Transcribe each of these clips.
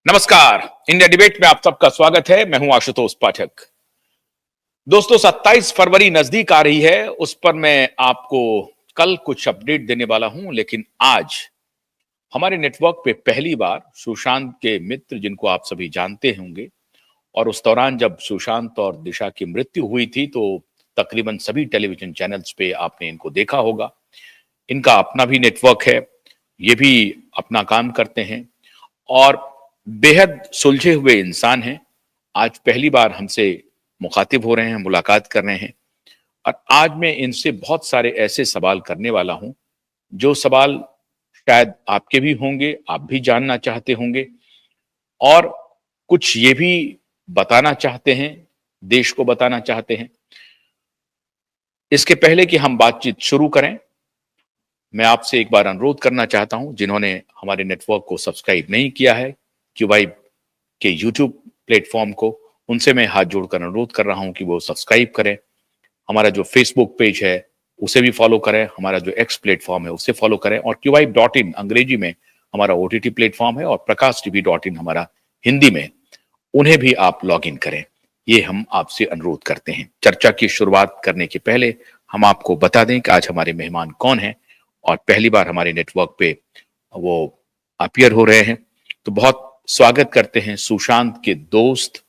नमस्कार। India debate में आप सबका स्वागत है। मैं हूं आशुतोष पाठक। दोस्तों, 27 फरवरी नजदीक आ रही है, उस पर मैं आपको कल कुछ अपडेट देने वाला हूं, लेकिन आज हमारे नेटवर्क पे पहली बार सुशांत के मित्र, जिनको आप सभी जानते होंगे, और उस दौरान जब सुशांत और दिशा की मृत्यु हुई थी तो तकरीबन सभी टेलीविजन चैनल्स पे आपने इनको देखा होगा। इनका अपना भी नेटवर्क है, ये भी अपना काम करते हैं और बेहद सुलझे हुए इंसान हैं। आज पहली बार हमसे मुखातिब हो रहे हैं, मुलाकात कर रहे हैं, और आज मैं इनसे बहुत सारे ऐसे सवाल करने वाला हूं जो सवाल शायद आपके भी होंगे, आप भी जानना चाहते होंगे, और कुछ ये भी बताना चाहते हैं, देश को बताना चाहते हैं। इसके पहले कि हम बातचीत शुरू करें, मैं आपसे एक बार अनुरोध करना चाहता हूं, जिन्होंने हमारे नेटवर्क को सब्सक्राइब नहीं किया है, क्यूवाइब के यूट्यूब प्लेटफॉर्म को, उनसे मैं हाथ जोड़कर अनुरोध कर रहा हूं कि वो सब्सक्राइब करें। हमारा जो फेसबुक पेज है उसे भी फॉलो करें, हमारा जो एक्स प्लेटफॉर्म है उसे फॉलो करें, और QYIB.in अंग्रेजी में हमारा OTT प्लेटफॉर्म है, और PrakaashTV.in हमारा हिंदी में, उन्हें भी आप लॉग इन करें। ये हम आपसे अनुरोध करते हैं। चर्चा की शुरुआत करने के पहले हम आपको बता दें कि आज हमारे मेहमान कौन हैं, और पहली बार हमारे नेटवर्क पे वो अपीयर हो रहे हैं। तो बहुत स्वागत करते हैं सुशांत के दोस्त,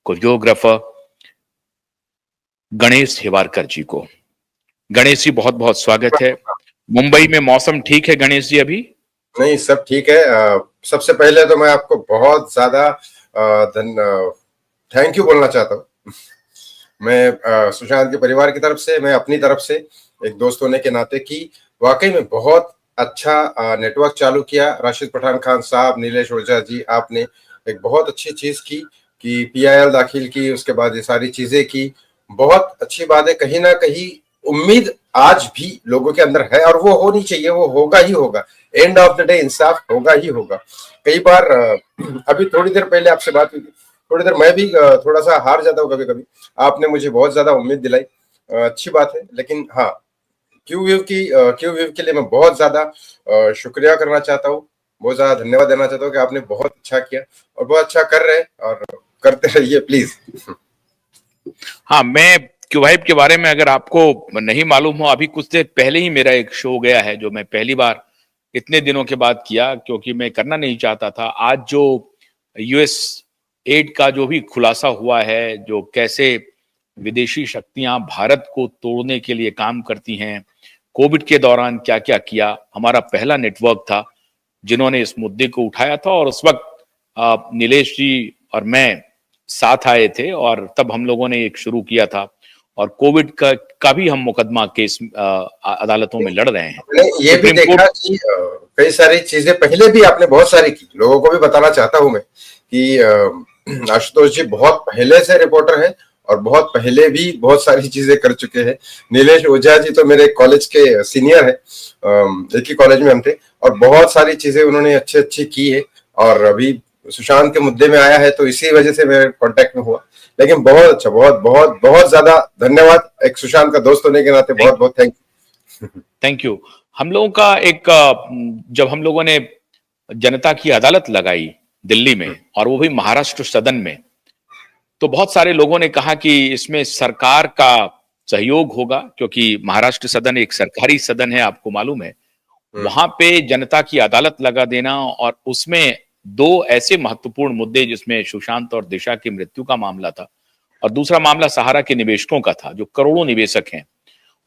कोरियोग्राफर गणेश हिवारकर जी को। गणेश जी, बहुत बहुत स्वागत है। मुंबई में मौसम ठीक है गणेश जी अभी? नहीं, सब ठीक है। सबसे पहले तो मैं आपको बहुत ज्यादा थैंक यू बोलना चाहता हूँ। मैं सुशांत के परिवार की तरफ से, मैं अपनी तरफ से एक दोस्त होने के नाते, की वाकई में बहुत अच्छा नेटवर्क चालू किया। राशिद पठान खान साहब, नीलेश ओझा जी, आपने एक बहुत अच्छी चीज की कि PIL दाखिल की, उसके बाद ये सारी चीजें की। बहुत अच्छी बात है। कहीं ना कहीं उम्मीद आज भी लोगों के अंदर है, और वो होनी चाहिए, वो होगा ही होगा। एंड ऑफ द डे इंसाफ होगा ही होगा। कई बार अभी थोड़ी देर पहले आपसे बात हुई थी, थोड़ी देर मैं भी थोड़ा सा हार जाता हूँ कभी कभी। आपने मुझे बहुत ज्यादा उम्मीद दिलाई, अच्छी बात है। लेकिन हाँ, क्यू वेव के लिए मैं बहुत ज्यादा शुक्रिया करना चाहता हूँ, बहुत ज्यादा धन्यवाद देना चाहता हूँ कि आपने बहुत अच्छा किया और बहुत अच्छा कर रहे हैं, और करते रहिए प्लीज। हाँ, मैं क्यूवाइब के बारे में अगर आपको नहीं मालूम हो, अभी कुछ देर पहले ही मेरा एक शो गया है जो मैं पहली बार इतने दिनों के बाद किया, क्योंकि मैं करना नहीं चाहता था। आज जो US एड का जो भी खुलासा हुआ है, जो कैसे विदेशी शक्तियां भारत को तोड़ने के लिए काम करती हैं, कोविड के दौरान क्या क्या किया, हमारा पहला नेटवर्क था जिन्होंने इस मुद्दे को उठाया था, और उस वक्त नीलेश जी और मैं साथ आए थे, और तब हम लोगों ने एक शुरू किया था, और कोविड का भी हम मुकदमा केस अदालतों में लड़ रहे हैं। मैंने ये भी सुप्रीम देखा कोर्ट। कि कई सारी चीजें पहले भी आपने बहुत सारी की। लोगों को भी बताना चाहता हूं मैं कि आशुतोष जी बहुत पहले से रिपोर्टर हैं, और बहुत पहले भी बहुत सारी चीजें कर चुके हैं। नीलेश ओझा जी तो मेरे कॉलेज के सीनियर है, एक ही कॉलेज में हम थे, और बहुत सारी चीजें उन्होंने अच्छी अच्छी की है। और अभी सुशांत के मुद्दे में आया है तो इसी वजह से मेरे कांटेक्ट में हुआ। लेकिन बहुत अच्छा, बहुत बहुत बहुत ज्यादा धन्यवाद। एक सुशांत का दोस्त होने के नाते बहुत बहुत थैंक यू। Thank you. हम लोगों का एक जब हम लोगों ने जनता की अदालत लगाई दिल्ली में, और वो भी महाराष्ट्र सदन में, तो बहुत सारे लोगों ने कहा कि इसमें सरकार का सहयोग होगा, क्योंकि महाराष्ट्र सदन एक सरकारी सदन है, आपको मालूम है। वहां पे जनता की अदालत लगा देना, और उसमें दो ऐसे महत्वपूर्ण मुद्दे, जिसमें सुशांत और दिशा की मृत्यु का मामला था, और दूसरा मामला सहारा के निवेशकों का था, जो करोड़ों निवेशक हैं।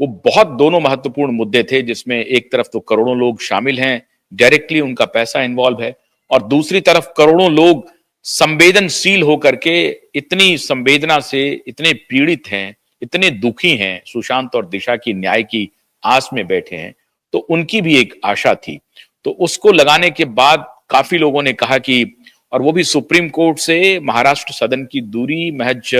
वो बहुत दोनों महत्वपूर्ण मुद्दे थे, जिसमें एक तरफ तो करोड़ों लोग शामिल हैं, डायरेक्टली उनका पैसा इन्वॉल्व है, और दूसरी तरफ करोड़ों लोग संवेदनशील होकर के इतनी संवेदना से इतने पीड़ित हैं, इतने दुखी हैं, सुशांत और दिशा की न्याय की आस में बैठे हैं। तो उनकी भी एक आशा थी। तो उसको लगाने के बाद काफी लोगों ने कहा कि, और वो भी सुप्रीम कोर्ट से महाराष्ट्र सदन की दूरी महज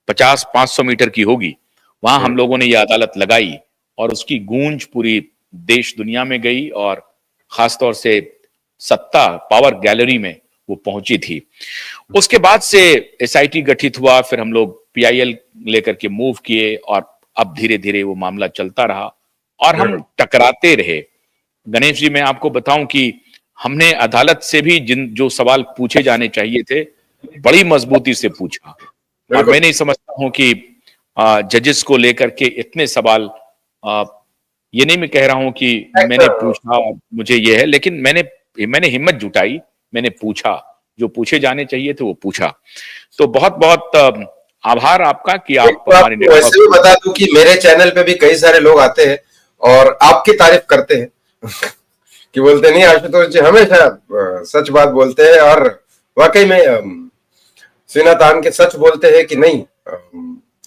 50-500 मीटर की होगी, वहां हम लोगों ने यह अदालत लगाई, और उसकी गूंज पूरी देश दुनिया में गई, और खासतौर से सत्ता पावर गैलरी में वो पहुंची थी। उसके बाद से SIT गठित हुआ, फिर हम लोग PIL लेकर के मूव किए, और अब धीरे धीरे वो मामला चलता रहा, और हम टकराते रहे। गणेश जी, मैं आपको बताऊं कि हमने अदालत से भी जिन जो सवाल पूछे जाने चाहिए थे बड़ी मजबूती से पूछा। और बिल्कुल। मैं नहीं समझता हूं कि जजेस को लेकर के इतने सवाल, आ, ये नहीं मैं कह रहा हूं कि मैंने पूछा मुझे ये है, लेकिन मैंने हिम्मत जुटाई, मैंने पूछा, जो पूछे जाने चाहिए थे वो पूछा। तो बहुत बहुत आभार आपका कि एक आप बात हमारे तो वैसे भी नेटवर्क। बता दूं कि मेरे चैनल पे भी कई सारे लोग आते हैं और आपकी तारीफ करते हैं कि बोलते नहीं आशुतोष जी हमेशा सच बात बोलते हैं और वाकई में सीना तान के सच बोलते हैं कि नहीं,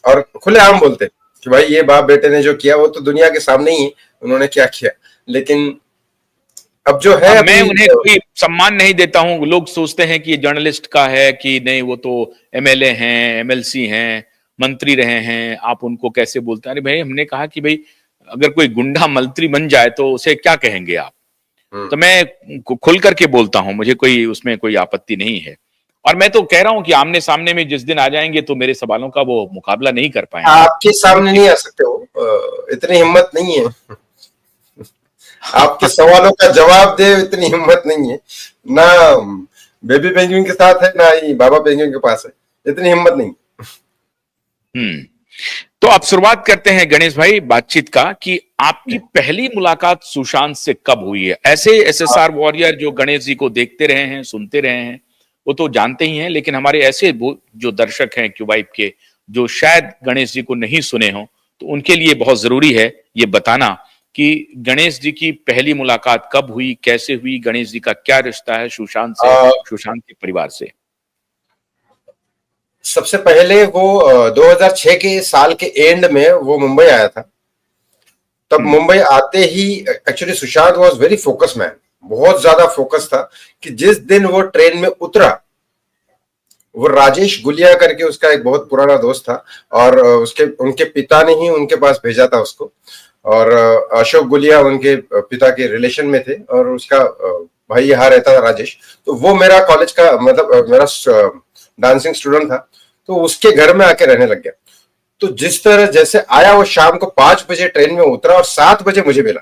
और खुलेआम बोलते हैं कि भाई ये बाप बेटे ने जो किया वो तो दुनिया के सामने ही उन्होंने क्या किया। लेकिन अब जो है मैं अभी उन्हें कोई सम्मान नहीं देता हूं। लोग सोचते हैं कि ये जर्नलिस्ट का है कि नहीं, वो तो एमएलए हैं, एमएलसी हैं, मंत्री रहे हैं, आप उनको कैसे बोलते हैं? अरे भाई, हमने कहा कि भाई अगर कोई गुंडा मंत्री बन जाए तो उसे क्या कहेंगे आप? तो मैं खुल करके बोलता हूं, मुझे कोई उसमें कोई आपत्ति नहीं है। और मैं तो कह रहा हूं कि आमने सामने में जिस दिन आ जाएंगे तो मेरे सवालों का वो मुकाबला नहीं कर पाएंगे। आपके सामने नहीं आ सकते हो, इतनी हिम्मत नहीं है आपके सवालों का जवाब दे, इतनी हिम्मत नहीं है ना बेबी पेंगुइन के साथ है ना ही बाबा पेंगुइन के पास है, इतनी हिम्मत नहीं। तो अब शुरुआत करते हैं गणेश भाई बातचीत का कि आपकी पहली मुलाकात सुशांत से कब हुई है? ऐसे एसएसआर वॉरियर जो गणेश जी को देखते रहे हैं, सुनते रहे हैं, वो तो जानते ही हैं, लेकिन हमारे ऐसे जो दर्शक हैं क्यूबाइब के, जो शायद गणेश जी को नहीं सुने हों, तो उनके लिए बहुत जरूरी है ये बताना कि गणेश जी की पहली मुलाकात कब हुई, कैसे हुई, गणेश जी का क्या रिश्ता है सुशांत से, सुशांत के परिवार से। सबसे पहले वो 2006 के साल के एंड में वो मुंबई आया था। तब मुंबई आते ही actually Sushant was very focus man, बहुत ज्यादा फोकस था कि जिस दिन वो ट्रेन में उतरा, वो राजेश गुलिया करके उसका एक बहुत पुराना दोस्त था और उसके उनके पिता ने ही उनके पास भेजा था उसको, और अशोक गुलिया उनके पिता के रिलेशन में थे और उसका भाई यहाँ रहता था राजेश। तो वो मेरा कॉलेज का मतलब मेरा डांसिंग स्टूडेंट था, तो उसके घर में आके रहने लग गया। तो जिस तरह जैसे आया वो शाम को 5 बजे ट्रेन में उतरा और 7 बजे मुझे मिला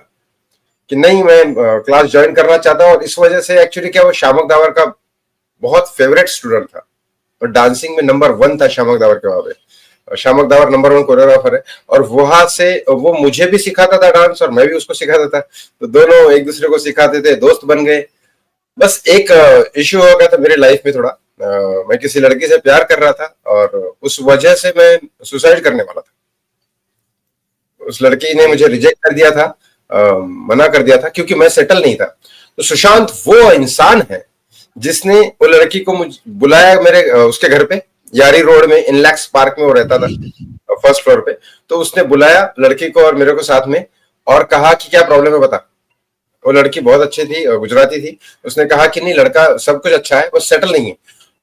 कि नहीं मैं क्लास ज्वाइन करना चाहता हूँ। और इस वजह से एक्चुअली क्या, वो शामक दावर का बहुत फेवरेट स्टूडेंट था और डांसिंग में नंबर 1 था शामक दावर के वहां पे। शामक दावर नंबर 1 कोरियोग्राफर है और वहां से वो मुझे भी सिखाता था डांस और मैं भी उसको सिखाता था, तो दोनों एक दूसरे को सिखाते थे, दोस्त बन गए। बस एक इश्यू हो गया था मेरी लाइफ में थोड़ा, मैं किसी लड़की से प्यार कर रहा था और उस वजह से मैं सुसाइड करने वाला था। उस लड़की ने मुझे रिजेक्ट कर दिया था, मना कर दिया था क्योंकि मैं सेटल नहीं था। तो सुशांत वो इंसान है जिसने वो लड़की को बुलाया मेरे उसके घर पे, यारी रोड में इनलैक्स पार्क में वो रहता था, फर्स्ट फ्लोर पे। तो उसने बुलाया लड़की को और मेरे को साथ में और कहा कि क्या प्रॉब्लम है बता। वो लड़की बहुत अच्छी थी, गुजराती थी। उसने कहा कि नहीं लड़का सब कुछ अच्छा है, बस सेटल नहीं है।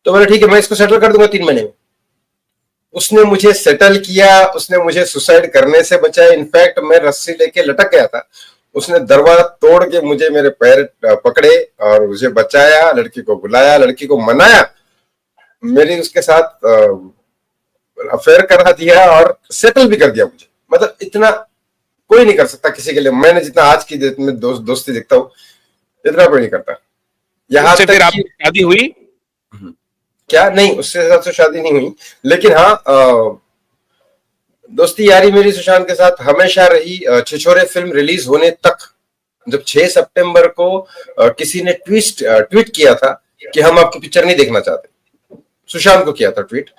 तो मैंने ठीक है, मैं इसको सेटल कर दूंगा 3 महीने में। उसने मुझे सेटल किया, उसने मुझे सुसाइड करने से बचाया। इनफैक्ट मैं रस्सी लेके लटक गया था, उसने दरवाजा तोड़ के मुझे मेरे पैर पकड़े और मुझे बचाया, लड़की को बुलाया, लड़की को मनाया, मेरी उसके साथ अफेयर करा दिया और सेटल भी कर दिया मुझे। मतलब इतना कोई नहीं कर सकता किसी के लिए, मैंने जितना आज की डेट में दोस्ती दिखता हूँ इतना कोई नहीं करता। यहाँ तक फिर आपकी शादी हुई? क्या? नहीं, उसके साथ तो शादी नहीं हुई, लेकिन हाँ दोस्ती यारी मेरी सुशांत के साथ हमेशा रही। छिछोरे फिल्म रिलीज होने तक, जब 6 सितंबर को किसी ने ट्वीट किया था कि हम आपकी पिक्चर नहीं देखना चाहते, सुशांत को किया था ट्वीट